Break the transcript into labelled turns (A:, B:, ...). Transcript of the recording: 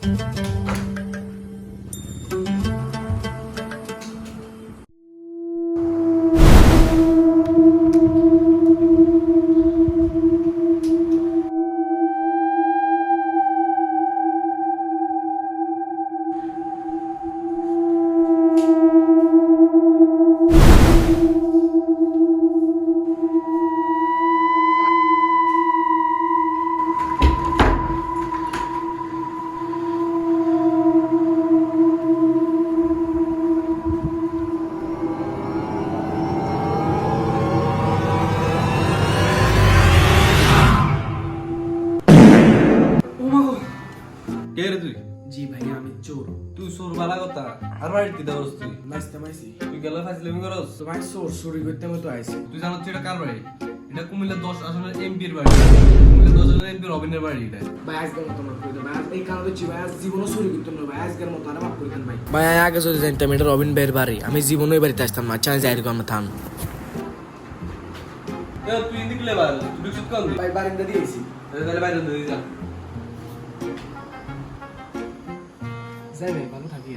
A: কে রে তুই?
B: জি ভাইয়া আমি চোর।
A: তুই চোর বালা কথা আর বাড়িতে কি দেবস তুই?
B: নাইস্তে মাইছি
A: তুই গেলে ফাজলামি করস?
B: তো ভাই চোর চুরি করতে আমি তো আইছি।
A: তুই জানো এটা কার বাড়ি? এটা কুমিল্লা 10 আসনের এমপির বাড়ি। কুমিল্লা 10 আসনের এমপি রবিনের বাড়ি এটা।
B: ভাই আজকের মতো মাফ করে দেন ভাই, এই কারণে জি ভাই আজ জীবনও চুরি করতে না ভাই, আজকের মতো আর মাফ করে দেন ভাই। ভাই আগে যদি জানতাম এটা রবিন ভাইয়ের বাড়ি, আমি জীবনও এই বাড়িতে আসতাম না, চাই যাই এরকম থাম।
A: এ তুই নিকলে বাল, তুই ঢুকছিস কোন দিকে?
B: ভাই বারিন্দা দিয়েছি।
A: তাহলে বাইরে দিয়ে যা।
B: যাই ভাই ভালো থাকি।